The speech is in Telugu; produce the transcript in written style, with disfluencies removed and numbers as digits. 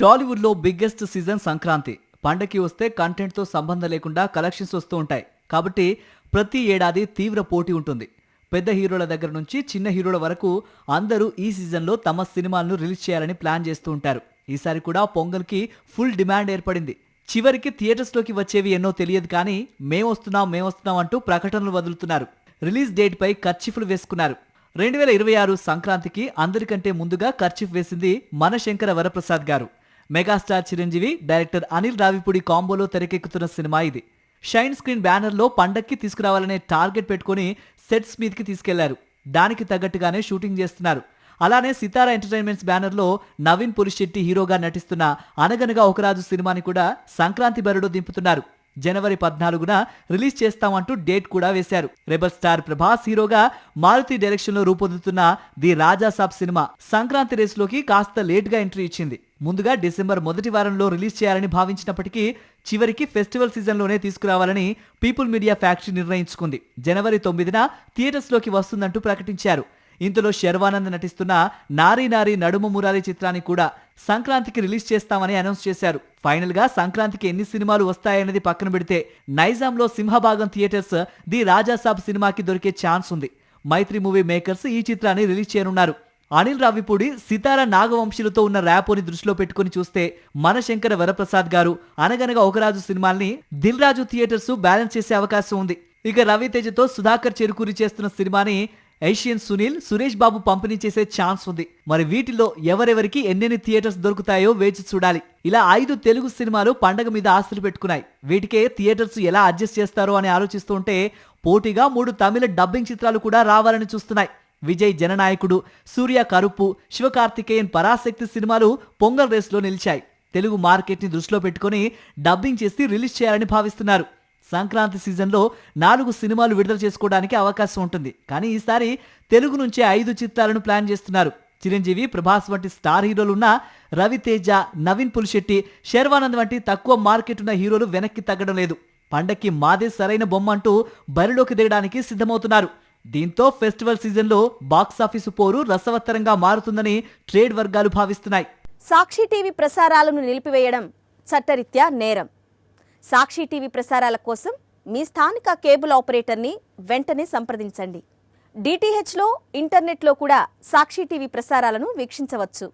టాలీవుడ్ లో బిగ్గెస్ట్ సీజన్ సంక్రాంతి. పండగకి వస్తే కంటెంట్ తో సంబంధం లేకుండా కలెక్షన్స్ వస్తూ ఉంటాయి. కాబట్టి ప్రతి ఏడాది తీవ్ర పోటీ ఉంటుంది. పెద్ద హీరోల దగ్గర నుంచి చిన్న హీరోల వరకు అందరూ ఈ సీజన్లో తమ సినిమాలను రిలీజ్ చేయాలని ప్లాన్ చేస్తూ ఉంటారు. ఈసారి కూడా పొంగల్కి ఫుల్ డిమాండ్ ఏర్పడింది. చివరికి థియేటర్స్లోకి వచ్చేవి ఎన్నో తెలియదు కానీ మేమొస్తున్నాం అంటూ ప్రకటనలు వదులుతున్నారు. రిలీజ్ డేట్ పై కర్చీఫ్లు వేసుకున్నారు. 2026 సంక్రాంతికి అందరికంటే ముందుగా కర్చీఫ్ వేసింది మన శంకర వరప్రసాద్ గారు. మెగాస్టార్ చిరంజీవి, డైరెక్టర్ అనిల్ రావిపూడి కాంబోలో తెరకెక్కుతున్న సినిమా ఇది. షైన్ స్క్రీన్ బ్యానర్లో పండక్కి తీసుకురావాలనే టార్గెట్ పెట్టుకుని సెట్స్ మీదకి తీసుకెళ్లారు. దానికి తగ్గట్టుగానే షూటింగ్ చేస్తున్నారు. అలానే సితారా ఎంటర్టైన్మెంట్స్ బ్యానర్లో నవీన్ పులిశెట్టి హీరోగా నటిస్తున్న అనగనగా ఒక రాజు సినిమాని కూడా సంక్రాంతి బరిలో దింపుతున్నారు. జనవరి 14న రిలీజ్ చేస్తామంటూ డేట్ కూడా వేశారు. రెబల్ స్టార్ ప్రభాస్ హీరోగా మారుతి డైరెక్షన్ లో రూపొందుతున్న ది రాజా సాబ్ సినిమా సంక్రాంతి రేసులోకి కాస్త లేట్ గా ఎంట్రీ ఇచ్చింది. ముందుగా డిసెంబర్ మొదటి వారంలో రిలీజ్ చేయాలని భావించినప్పటికీ చివరికి ఫెస్టివల్ సీజన్లోనే తీసుకురావాలని పీపుల్ మీడియా ఫ్యాక్టరీ నిర్ణయించుకుంది. జనవరి 9న థియేటర్స్ లోకి వస్తుందంటూ ప్రకటించారు. ఇందులో శర్వానంద్ నటిస్తున్న నారీ నారీ నడుమ మురారి చిత్రాన్ని కూడా సంక్రాంతికి రిలీజ్ చేస్తామని అనౌన్స్ చేశారు. ఫైనల్ గా సంక్రాంతికి ఎన్ని సినిమాలు వస్తాయనేది పక్కన పెడితే నైజాంలో సింహభాగం థియేటర్స్ ది రాజాసాబ్ సినిమాకి దొరికే ఛాన్స్ ఉంది. మైత్రి మూవీ మేకర్స్ ఈ చిత్రాన్ని రిలీజ్ చేయనున్నారు. అనిల్ రావిపూడి, సితారా నాగవంశీలతో ఉన్న ర్యాపోని దృష్టిలో పెట్టుకుని చూస్తే మన శంకర వరప్రసాద్ గారు అనగనగా ఒక రాజు సినిమాల్ని దిల్ రాజు థియేటర్స్ బ్యాలెన్స్ చేసే అవకాశం ఉంది. ఇక రవితేజతో సుధాకర్ చెరుకూరి చేస్తున్న సినిమాని ఏషియన్ సునీల్, సురేష్ బాబు పంపిణీ చేసే ఛాన్స్ ఉంది. మరి వీటిలో ఎవరెవరికి ఎన్నెన్ని థియేటర్స్ దొరుకుతాయో వేచి చూడాలి. ఇలా 5 తెలుగు సినిమాలు పండగ మీద ఆస్తులు పెట్టుకున్నాయి. వీటికే థియేటర్స్ ఎలా అడ్జస్ట్ చేస్తారో అని ఆలోచిస్తూ ఉంటే పోటీగా 3 తమిళ డబ్బింగ్ చిత్రాలు కూడా రావాలని చూస్తున్నాయి. విజయ్ జననాయకుడు, సూర్య కరుపు, శివకార్తికేయన్ పరాశక్తి సినిమాలు పొంగల్ రేస్లో నిలిచాయి. తెలుగు మార్కెట్ ని దృష్టిలో పెట్టుకుని డబ్బింగ్ చేసి రిలీజ్ చేయాలని భావిస్తున్నారు. సంక్రాంతి సీజన్లో 4 సినిమాలు విడుదల చేసుకోవడానికి అవకాశం ఉంటుంది. కానీ ఈసారి తెలుగు నుంచే 5 చిత్రాలను ప్లాన్ చేస్తున్నారు. చిరంజీవి, ప్రభాస్ వంటి స్టార్ హీరోలున్న రవితేజ, నవీన్ పులిశెట్టి, శర్వానంద్ వంటి తక్కువ మార్కెట్ ఉన్న హీరోలు వెనక్కి తగ్గడం లేదు. పండక్కి మాదే సరైన బొమ్మ అంటూ బరిలోకి దిగడానికి సిద్ధమవుతున్నారు. దీంతో ఫెస్టివల్ సీజన్లో బాక్సాఫీసు పోరు రసవత్తరంగా మారుతుందని ట్రేడ్ వర్గాలు భావిస్తున్నాయి. సాక్షి టీవీ ప్రసారాలను నిలిపివేయడం చట్టరీత్యా నేరం. సాక్షి టీవీ ప్రసారాల కోసం మీ స్థానిక కేబుల్ ఆపరేటర్ని వెంటనే సంప్రదించండి. డిటిహెచ్లో, ఇంటర్నెట్లో కూడా సాక్షి టీవీ ప్రసారాలను వీక్షించవచ్చు.